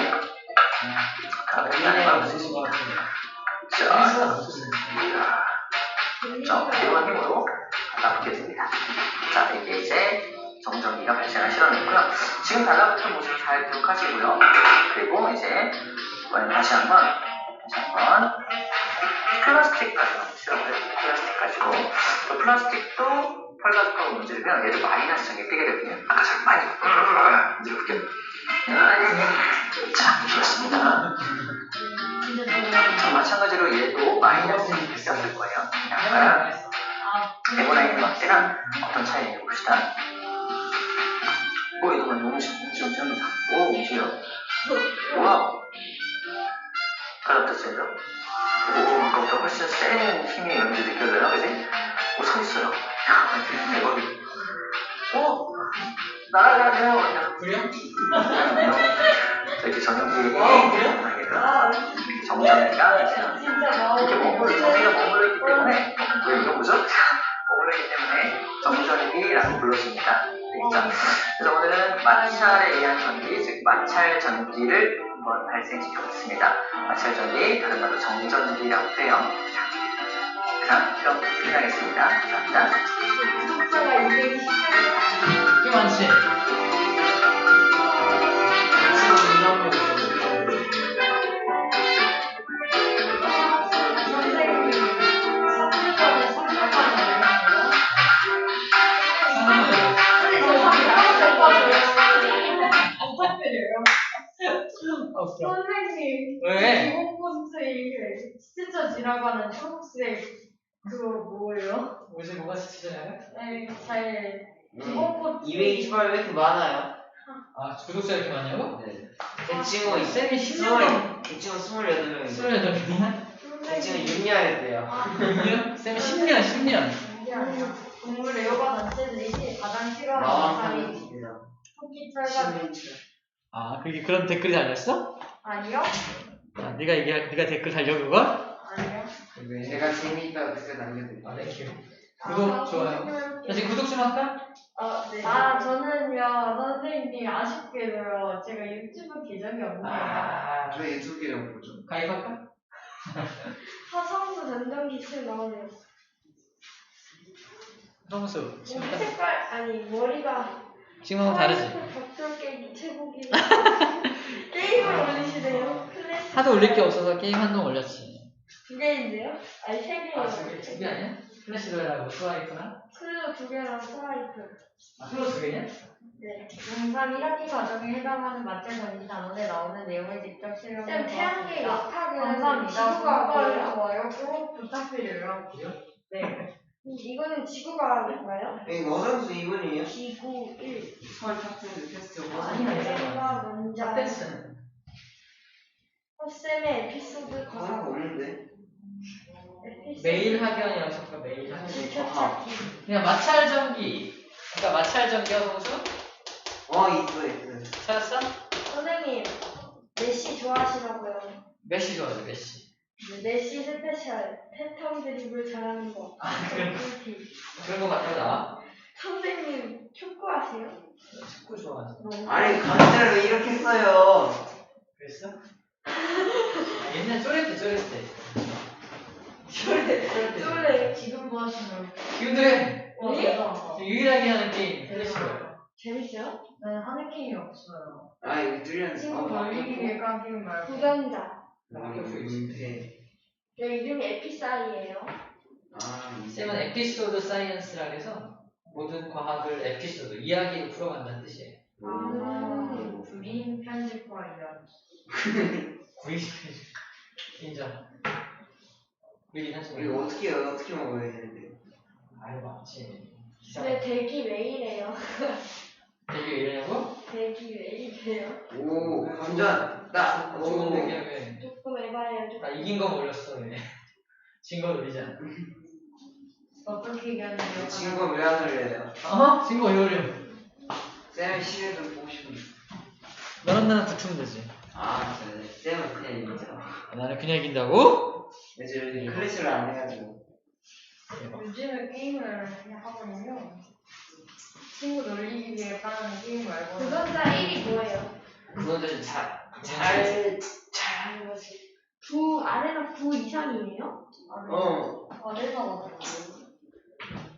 달라졌다는 무슨 식이야? 자, 이런 힘으로 달라붙게 됩니다. 자, 이게 이제 정전기가 발생한 실험이고요. 지금 달라붙은 모습 잘 기억하시고요. 그리고 이제 이번엔 다시 한번 플라스틱 가지고 실험을 해요. 플라스틱 가지고 또 플라스틱도 털가죽하고 문지르면 얘도 마이너스 전기 띄게 되거든요. 아까 잘 많이 문지르볼게요. 자, 좋습니다. 자, 마찬가지로 얘도 마이너스 전기 띄었을 거예요. 아까 에보나이트 막대랑 어떤 차이인지 봅시다. 오, 이거 너무 움직입니다. 오, 움직여. 와우. 갈라졌어요. 오, 아까보다 훨씬 센 힘이 왠지 느껴져요, 그지? 오, 서 있어요. 야, 대박이다. 오, 날아가네요. 그래요? 이렇게 전기, 그래요? 정전기가 이렇게 진짜 전기가 머물러 있기 때문에, 왜 이거 뭐죠? 머물러 있기 때문에 정전기라고 불러집니다. 그렇죠? 그래서 오늘은 마찰에 의한 전기, 즉 마찰 전기를 한번 발생시켜 보겠습니다. 마찰 전기, 다른 말로 정전기라고 해요. 자, 그럼 끝나겠습니다. 감사합니다. 구독자가 220명. 꽤 많지? 선생님 3일간에 3일까지 내렸어요. 선생님, 왜? 기본 폰트에 스티커 지나가는 초록색 그거 뭐예요? 뭐지, 뭐가 스치잖아요? 네, 잘 228 왜 이렇게 많아요? 아, 구독자 이렇게 많냐고? 네. 대칭은 쌤이 10년 대칭은 28명인데 28명. 대칭은 6년이 돼요. 쌤 10년. 동물 애호가 단체들이 가장 싫어하는 마왕하는 사람이 기대요. 토끼 털과 아, 그런 댓글이 달렸어? 아니요? 아, 네가 댓글 달려 그거? 아니요? 제가 재미있다고 그때 남겨드릴게요. 아, 땡큐. 구독, 좋아요. 자, 지금 구독 좀 할까? 네. 아, 저는요, 선생님, 아쉽게도요, 제가 유튜브 계정이 없네요. 아, 저 유튜브 계정 보죠. 가입할까? 화성수 전동기술 나오네요. 성수. 우리 색깔 아니 머리가 지금하고 다르지? 격돌게 최고기로 게임을 올리시네요. 클래스 하도 올릴 게 없어서 게임 한동 올렸지. 두 개인데요? 아니 세 개예요. 두개 아니야? 플래시로얄하고 스와이프나? 클로 두 개랑 스와이프. 아, 클로 두 개냐? 네. 중3 1학기 과정에 해당하는 마찰 전기 단원에 나오는 내용을 직접 쌤 실험해 태양계 약하게 감사합니다. 지구가 구독과 뭐예요? 좋아요 꼭 부탁드려요. 네. 이거는 지구가 하는 거예요? 이거 어선수 2분이에요? 지구 1. 서울 탑텐드 테스트 아니, 아니. 쌤과 먼저 핫댄스는. 쌤의 에피소드 그런 거 가사. 없는데? 매일 학연이라고 쳤까 매일 학연. 즐겨찾기. 그냥 마찰 전기. 그러니까 마찰 전기야, 성수? 있어. 찾았어? 선생님 메시 좋아하시라고요. 메시 좋아하죠, 메시. 메시 스페셜 패턴 드리블 잘하는 거. 그래. 꿀팁. 그런 거 맞다. 선생님 축구하세요? 축구 좋아하지. 아니 강좌를 왜 이렇게 써요? 그랬어? 아, 옛날 쪼렛 때. 쫄래. 지금도 하시면 지금도 해. 대단하다. 유일하게 하는 게임 플래시로얄. 재밌어요? 난 하는 게임이 없어요. 이거 뚫렸네. 친구 돌리기 위해 깐 게임 말고. 부전자. 네. 저 이름이 에피사이예요. 쌤은 에피소드 사이언스라 해서 모든 과학을 에피소드, 이야기로 풀어간다는 뜻이에요. 불인 편집과 이야기. 구이시켜줘. 인정. 구이긴 하지 이거 마. 어떻게 먹어야 되는데? 아유, 맞지. 네, 대기 왜 이래요? 되게 왜 이러냐고? 대기 왜 이래요? 오 감전 나. 좋은 오. 얘기하면 조금 에바예요. 조금. 나 이긴 거 올렸어, 얘네. 진 거 올리자. 어떻게 얘기하는지 친구 왜안 올려요? 진 거 왜 올려? 쌤의 시를 좀 보고 싶은데. 너랑 나랑 붙으면 되지. 네. 쌤은 그냥 이기죠. 나는 그냥 이긴다고? 요즘 클래스를 안 해가지고. 요즘에 게임을 하거든요. 친구 놀리기 위해 까는 게임 말고. 부전자 1이 뭐예요? 그것도 잘 하는 것이. 9 아래가 9 이상이에요? 어디서 먹었어요?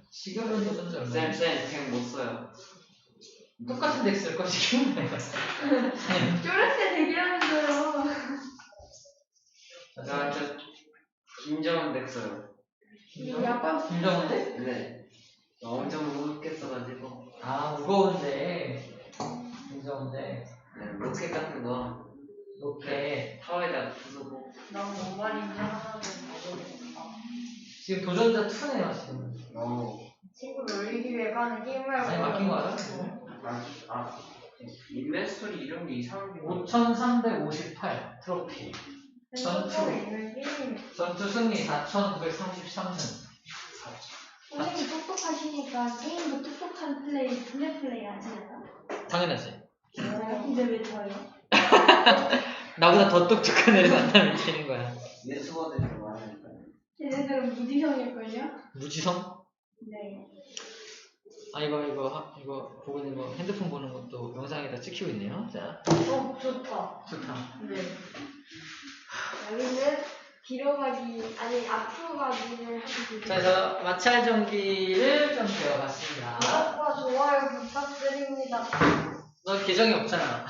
지금은 도전자 얼마야? 쌤 그냥 못 써요. 똑같은 덱 쓸 거 지금 내가. 쫄았을 때 대기하면서요. 저 김정은 덱 써요. 약간 김정은 덱? 네. 엄청 무겁게 써가지고. 아, 무거운데. 김정은데. 네, 로켓 같은 거 이렇게. 타워에다 부수고. 너무 뭔 말인지 하나도 모르겠다. 지금 도전자 2네요, 지금. 친구 놀리기 위해 까는 게임 말고. 아니, 바뀐 거 알아? 인벤스토리 이런 게 이상하게. 5358 트로피. 핸드폰에 있는 게임. 전투 승리 4933승. 선생님 똑똑하시니까 게임도 똑똑한 플레이 하시나요? 당연하지. 근데 왜 저요? 나보다 더 똑똑한 애를 만나면 되는 거야. 유튜버들이 많으니까. 얘네들은 무지성일걸요? 무지성? 네. 아, 이거 보고 있는 거, 핸드폰 보는 것도 영상에다 찍히고 있네요. 자, 좋다. 좋다. 네. 여기는 뒤로 가기, 아니 앞으로 가기를 하고 자, 계세요. 그래서 마찰 전기를 좀 배워봤습니다. 구독과 좋아요 부탁드립니다. 너 계정이 없잖아. 야,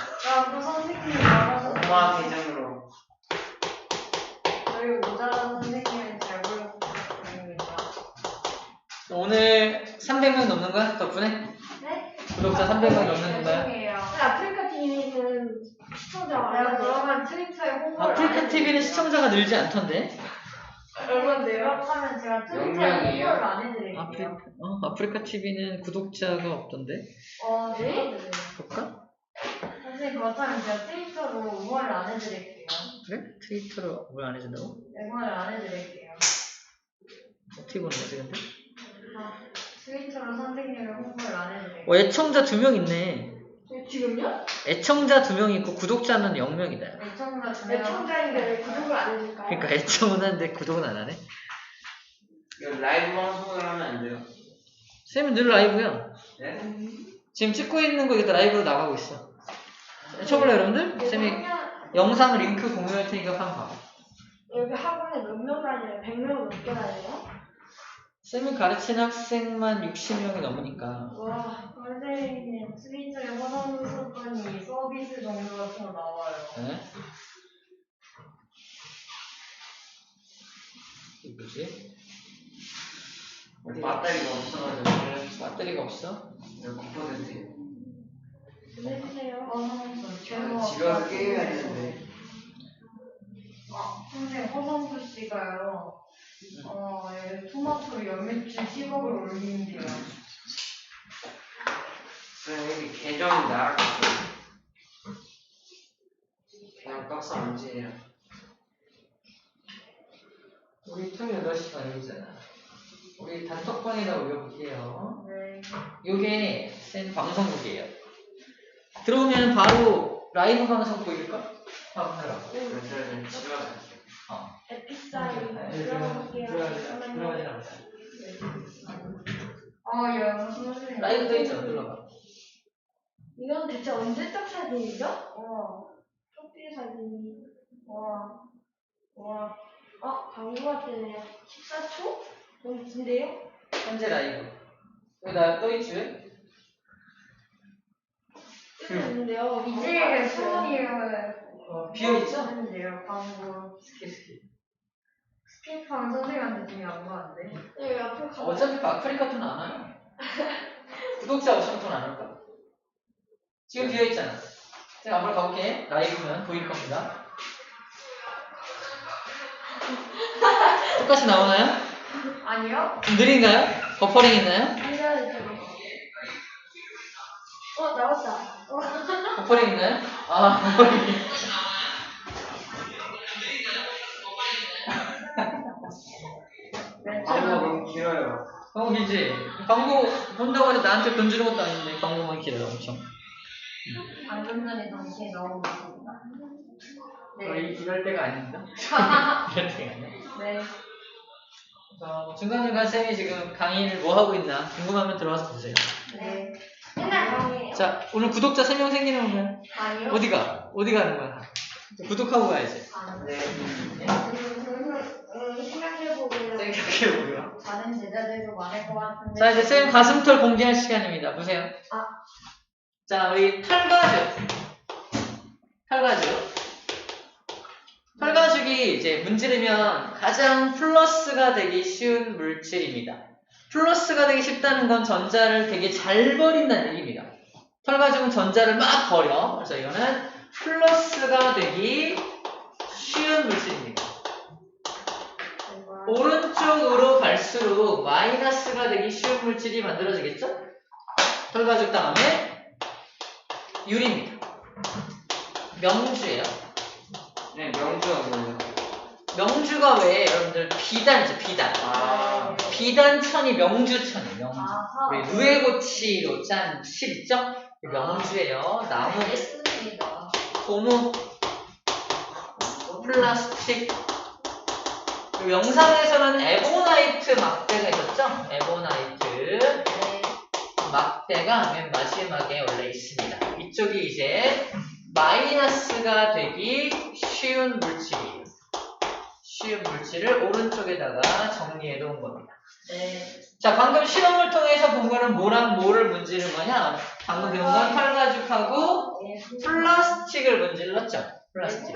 그 선생님이 말하는 엄마 계정으로. 저희 모자란 선생님은 잘 부탁드립니다. 오늘 300명 넘는 거야? 덕분에? 네? 구독자 300명 넘는 거야? 죄송해요. 아프리카 TV는 시청자 내가 많아요. 그러면 트위터에 홍보를 안 아프리카 해드릴게요. TV는 시청자가 늘지 않던데? 얼마인데요? 하면 제가 트위터에 영명이에요? 홍보를 안 해드릴게요. 아프리카 TV는 구독자가 없던데? 네? 볼까? 선생님 그렇다면 제가 트위터로 응원을 안 해드릴게요. 그래? 트위터로 뭘 안 해준다고? 응원을 안 해드릴게요. 어떻게 보는 거지 근데? 트위터로 선생님을 홍보를 안 해드릴게요. 애청자 2명 있네. 지금요? 애청자 2명 있고 구독자는 0명이다. 애청자 두 명. 애청자인데 왜 구독을 안 해줄까요? 그러니까 애청은 하는데 구독은 안 하네. 이거 라이브 방송을 하면 안 돼요? 쌤이 늘 라이브야. 네? 지금 찍고 있는 거 이거 라이브로 나가고 있어. 쳐볼래 여러분들? 쌤이 영상 링크 공유할 테니까 한번 봐봐. 여기 학원에 몇 명 다녀요? 100명 넘게 다녀요? 쌤이 가르치는 학생만 60명이 넘으니까. 와, 선생님 트위터에 화장품 썼더니 서비스 정보 같은 거 나와요. 네? 이게 뭐지? 배터리가 없어가지고 배터리가 없어? 9%예요. 보내주세요. 집에 와서 게임해야 되는데. 선생님 허성수 씨가요. 토마토 연매출 10억을 올린대요. 선생님 계정이 날아갔어요. 그냥 떡상 문제예요. 우리 토요일 8시 반이잖아. 우리 단톡방에다 올려볼게요. 네. 요게 쌤 방송국이에요. 들어오면 바로 라이브 방송 보일까? 한번 들어. 저는 집에 가서 에픽사이드 들어가볼게요. 들어가지 않았어. 선생님. 라이브 돼 있잖아. 눌러봐. 이건 대체 언제적 사진이죠? 쇼핑 사진이. 광고가 뜨네요. 14초? 너무 긴데요? 현재 라이브. 여기다 떠 있지 왜? 뜨고 있는데요. 이제 수원이에요. 비어있죠? 하는데요, 광고. 스키. 스킵하면 선생님한테 주면 안 가는데. 여기 앞으로 가. 어차피 아프리카 돈 안 와요. 구독자 없으면 돈 안 올까? 지금 비어있잖아. 제가 한번 가볼게. 라이브면 보일 겁니다. 똑같이 나오나요? 아니요? 좀 느린가요? 버퍼링 있나요? 한가를 저기. 나왔다. 버퍼링 있나요? 버퍼링. 광고가 너무 길어요. 광고 길지? 광고 본다고 해서 나한테 돈 주는 것도 아닌데 광고만 길어요 엄청. 방금 전에 당시에 나온 것입니다. 이럴 때가 아닙니다. 이럴 때가 아니야. 네. 그래서 중간중간 쌤이 지금 강의를 뭐 하고 있나 궁금하면 들어와서 보세요. 네. 맨날 강의해요. 자, 오늘 구독자 3명 생기는 건가요? 아니요? 어디 가는 거야? 구독하고 가야지. 네. 생각해보고요. 생각해보고요. 다른 제자들도 많을 것 같은데. 자, 이제 쌤 가슴털 공개할 시간입니다. 보세요. 자, 우리 털가죽. 털가죽이 이제 문지르면 가장 플러스가 되기 쉬운 물질입니다. 플러스가 되기 쉽다는 건 전자를 되게 잘 버린다는 얘기입니다. 털가죽은 전자를 막 버려. 그래서 이거는 플러스가 되기 쉬운 물질입니다. 오른쪽으로 갈수록 마이너스가 되기 쉬운 물질이 만들어지겠죠? 털가죽 다음에 유리입니다. 명주예요. 네, 명주가 뭐예요? 명주가 왜 여러분들 비단이죠, 비단. 비단천이 명주천이에요, 명주. 우리 누에고치로 짠 실 있죠? 명주예요. 나무, 알겠습니다. 고무, 플라스틱. 그리고 영상에서는 에보나이트 막대가 있었죠? 에보나이트 네. 막대가 맨 마지막에 원래 있습니다. 이쪽이 이제 마이너스가 되기 쉬운 물질이에요. 쉬운 물질을 오른쪽에다가 정리해 놓은 겁니다. 네. 자, 방금 실험을 통해서 본 거는 뭐랑 뭐를 문지른 거냐? 방금 배운 건 털가죽하고 플라스틱을 문질렀죠. 플라스틱.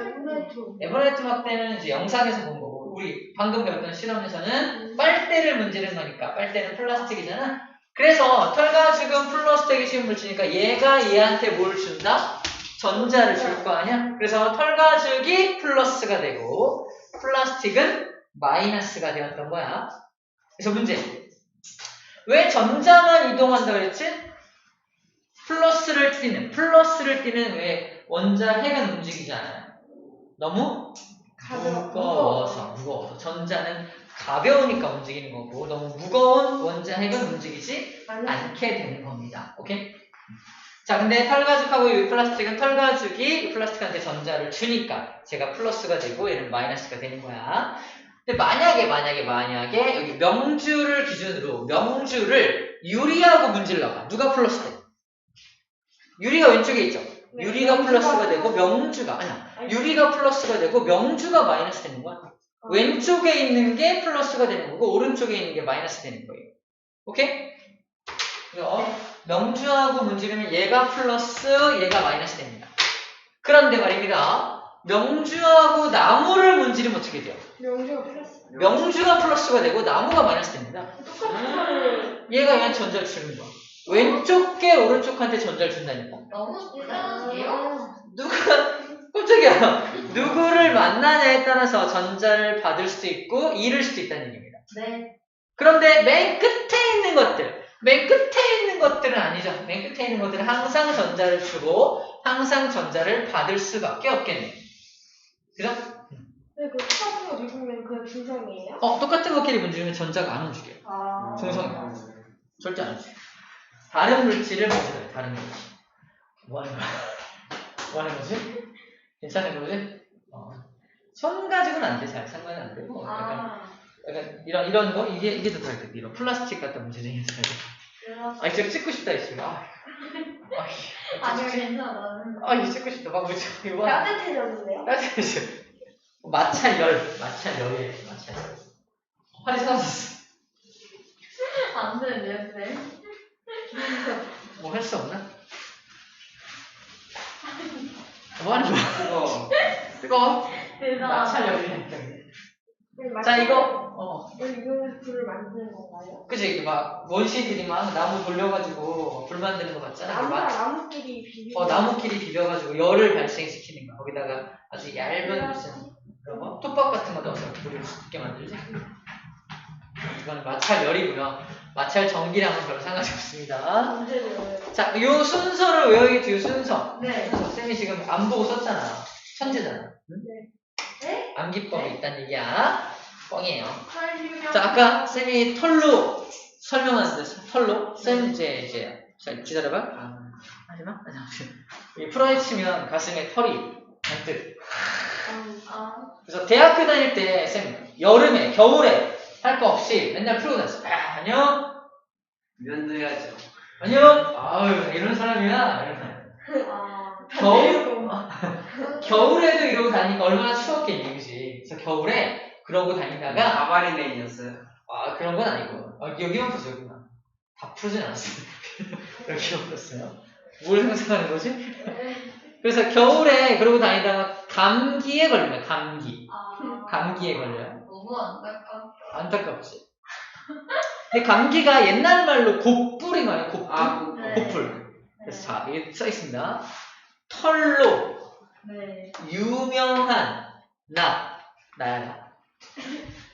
에버레이트 막대는 이제 영상에서 본 거고, 우리 방금 배웠던 실험에서는 빨대를 문지른 거니까, 빨대는 플라스틱이잖아. 그래서 털가죽은 플러스 되기 쉬운 물질이니까 얘가 얘한테 뭘 준다? 전자를 줄 거 아니야? 그래서 털가죽이 플러스가 되고 플라스틱은 마이너스가 되었던 거야. 그래서 문제. 왜 전자만 이동한다 그랬지? 플러스를 띠는 왜 원자 핵은 움직이지 않아요? 너무 무거워서. 전자는 가벼우니까 움직이는 거고 너무 무거운 원자 핵은 움직이지 않게 되는 겁니다. 오케이? 자, 근데 털가죽하고 이 플라스틱은 털가죽이 이 플라스틱한테 전자를 주니까 제가 플러스가 되고 얘는 마이너스가 되는 거야. 근데 만약에 여기 명주를 기준으로 명주를 유리하고 문질러봐. 누가 플러스 돼? 유리가 왼쪽에 있죠? 유리가 플러스가 되고 명주가 유리가 플러스가 되고 명주가 마이너스 되는 거야. 왼쪽에 있는 게 플러스가 되는 거고 오른쪽에 있는 게 마이너스 되는 거예요. 오케이? 명주하고 문지르면 얘가 플러스 얘가 마이너스 됩니다. 그런데 말입니다. 명주하고 나무를 문지르면 어떻게 돼요? 명주가 플러스가 되고 나무가 마이너스 됩니다. 얘가 그냥 전자를 주는 거야. 왼쪽 게 오른쪽한테 전자를 준다니까. 너무 대단하세요? 깜짝이야. 누구를 만나냐에 따라서 전자를 받을 수도 있고 잃을 수도 있다는 얘기입니다. 네. 그런데 맨 끝에 있는 것들은 아니죠. 맨 끝에 있는 것들은 항상 전자를 주고 항상 전자를 받을 수밖에 없겠네요. 그죠? 네, 그 똑같은 거 누르면 그 중성이에요? 똑같은 것끼리 문지르면 전자가 안 움직여요. 아. 중성이에요. 절대 안 움직여요. 다른 물질을 문지르요. 다른 물질. 뭐 하는 거야? 뭐 하는 거지? 괜찮은 거지? 손 가지고는 안 돼. 잘 상관은 안 되고. 약간 이런 거? 이게 더 잘 돼. 이런 플라스틱 같은 문제쟁이 잘 돼. 진짜 찍고 싶다, 이거. 아니요, 괜찮아. 이거 찍고 싶다. 막 이거. 따뜻해졌는데요? 따뜻해져. 마찰열이에요. 마찰열. 활이 사라졌어. 안 되는데요, 쌤? 뭐 할 수 없나? 뭐 하는 거야? 뜨거워? 마찰열이니까. 자, 이거, 이거 불을 만드는 건가요? 그치, 막, 원시들이 막 나무 돌려가지고 불 만드는 거 봤잖아. 나무끼리 비벼. 나무끼리 비벼가지고 열을 발생시키는 거. 거기다가 아주 얇은 무슨, 그런 거? 톱밥 같은 거 넣어서 불을 쉽게 만들지? 이거는 마찰열이고요. 마찰 전기랑은 별로 상관이 없습니다. 문제는 자, 요 순서를 외워야겠죠, 요 순서. 네. 쌤이 지금 안 보고 썼잖아. 천재잖아. 응? 네? 암기법이 있다는 얘기야. 뻥이에요. 설명. 자, 아까 쌤이 털로 설명하는데, 털로? 쌤, 이제, 자, 기다려봐. 하지마. 이 프로에 치면 가슴에 털이 잔뜩. 그래서 대학교 다닐 때, 쌤, 여름에, 겨울에 할 거 없이 맨날 풀고 다녔어. 안녕? 면도해야죠. 안녕? 아유, 이런 사람이야. 겨울에도 이러고 다니니까 얼마나 추웠겠니, 그지? 그래서 겨울에 그러고 다니다가, 가바리맨이었어요. 그런 건 아니고. 여기만 풀었어, 여기만. 다 풀진 않았어요. 여기만 풀었어요. 뭘 상상하는 거지? 그래서 겨울에 그러고 다니다가 감기에 걸린 거야, 감기에 걸려요. 너무 안타깝다. 안타깝지. 근데 감기가 옛날 말로 곱불인 거예요, 곱불. 네. 곱불. 그래서 자, 여기 써 있습니다. 털로 네. 유명한 나야.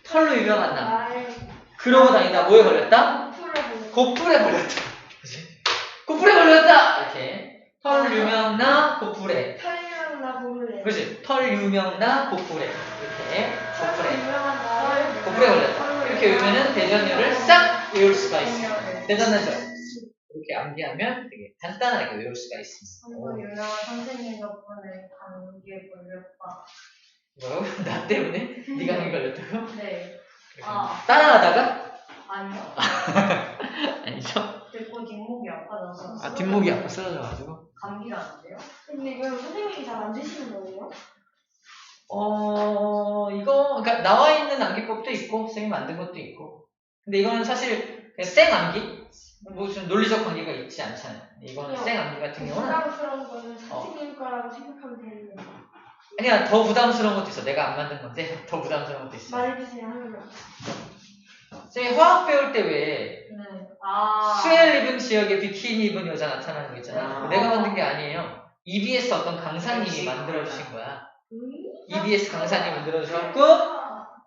털로 유명한 나. 그러고 다니다 뭐에 걸렸다? 곱불에 걸렸다. 그치? 곱불에 걸렸다! 이렇게. 털 유명 나 곱불에. 그렇지. 털 유명 나 곱불에. 이렇게. 곱불에 걸렸다. 이렇게 외우면은 대전열을 싹 외울 수가 있습니다. 대전열절. 이렇게 암기하면 되게 간단하게 외울 수가 있습니다. 한번 유명한 선생님 덕분에 감기에 걸렸다. 뭐라고? 나 때문에? 네가 감기 걸렸다고? 네. 따라하다가? 아니요. 아니죠? 듣고 뒷목이 아파져서. 뒷목이 아파 쓰러져가지고. 감기가 안 돼요? 근데 이거 선생님이 다 만드시는 거예요? 그러니까 나와 있는 암기법도 있고, 쌤이 만든 것도 있고. 근데 이거는 사실 그냥 생 암기? 무슨 논리적 관계가 있지 않잖아요. 이거는 생 암기 같은 경우는. 부담스러운 거는 선생님 거라고 생각하면 되는 거예요. 아니야, 더 부담스러운 것도 있어. 내가 안 만든 건데, 더 부담스러운 것도 있어. 말해주세요, 하나만. 쌤이 화학 배울 때 왜, 네. 스웰 입은 지역에 비키니 입은 여자 나타나는 거 있잖아. 아. 내가 만든 게 아니에요. EBS 어떤 강사님이 만들어주신 거야. EBS 강사님이 만들어주셔갖고,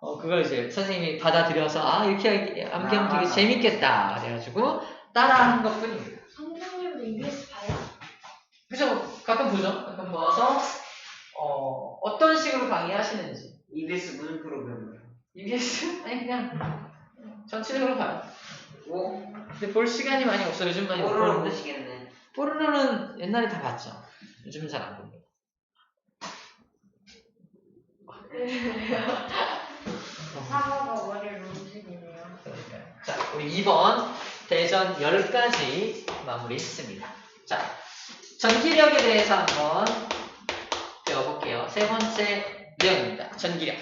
그걸 이제 선생님이 받아들여서, 아, 이렇게 암기하면 되게 재밌겠다. 그래가지고 따라한 것 뿐입니다. 선생님도 EBS 봐요? 그래서 가끔 보죠. 가끔 봐서, 어떤 식으로 강의하시는지. EBS 무슨 프로그램이에요? EBS? 아니, 그냥 전체적으로 봐요. 근데 볼 시간이 많이 없어요. 요즘 많이 못 포로로 보는데. 보시겠네. 포르노는 옛날에 다 봤죠. 요즘은 잘 안 봅니다. 사과가 머리를 움직이네요. 그러니까요. 자, 우리 2번 대전 10가지 마무리했습니다. 자, 전기력에 대해서 한번 배워볼게요. 세 번째 내용입니다. 전기력.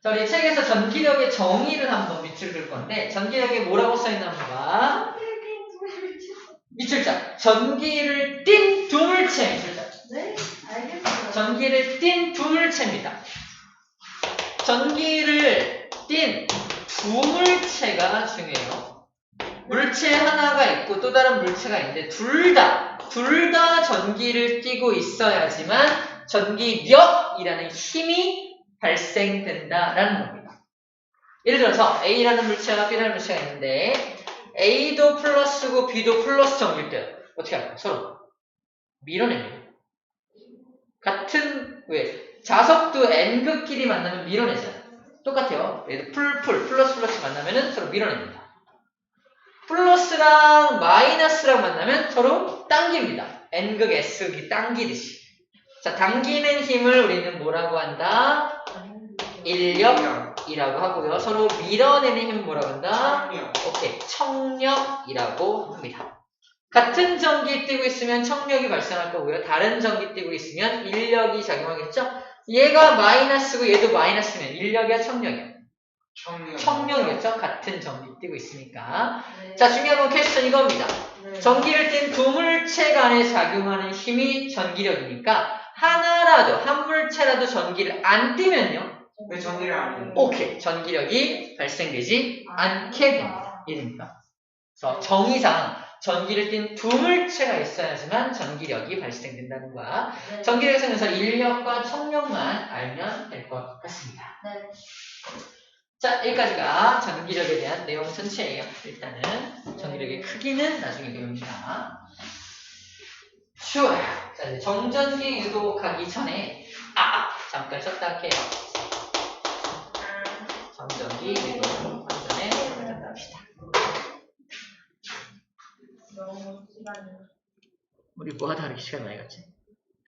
자, 우리 책에서 전기력의 정의를 한번 밑줄 긋을 건데, 전기력에 뭐라고 써있나 봐. 밑줄자. 전기를 띤 두물체 밑줄자. 네? 알겠어요. 전기를 띤 두물체입니다. 전기를 띤 두물체가 중요해요. 물체 하나가 있고 또 다른 물체가 있는데 둘 다 전기를 띠고 있어야지만 전기력이라는 힘이 발생된다라는 겁니다. 예를 들어서 A라는 물체와 B라는 물체가 있는데 A도 플러스고 B도 플러스 전기일 때 어떻게 할까요? 서로 밀어냅니다. 같은 왜 자석도 N극끼리 만나면 밀어내잖아요. 똑같아요. 얘도 플러스 만나면은 서로 밀어냅니다. 플러스랑 마이너스랑 만나면 서로 당깁니다. N극 S극이 당기듯이. 자, 당기는 힘을 우리는 뭐라고 한다? 인력이라고 하고요. 서로 밀어내는 힘은 뭐라고 한다? 오케이, 청력이라고 합니다. 같은 전기 띄고 있으면 청력이 발생할 거고요. 다른 전기 띄고 있으면 인력이 작용하겠죠? 얘가 마이너스고 얘도 마이너스면 인력이야, 청력이야? 청력이겠죠? 같은 전기 띄고 있으니까. 네. 자, 중요한 건 퀘스천 이겁니다. 네. 전기를 띤 두 물체 간에 작용하는 힘이 전기력이니까 한 물체라도 전기를 안 띠면요. 왜 전기를 안 해요? 오케이, 전기력이 발생되지 않게 됩니다. 이해됩니까? 그래서 정의상 전기를 띤 두 물체가 있어야지만 전기력이 발생된다는 거야. 네. 전기력에 생겨서 인력과 청력만 알면 될 것 같습니다. 네. 자, 여기까지가 전기력에 대한 내용 전체예요. 일단은 전기력의 크기는 나중에 배웁니다. 좋아요. 자, 이제 정전기 유도하기 전에 잠깐 쉬었다 할게요. 정전기 유도 전에 잠깐 합시다. 너무 시간이. 우리 뭐하다 이렇게 시간 많이 갔지?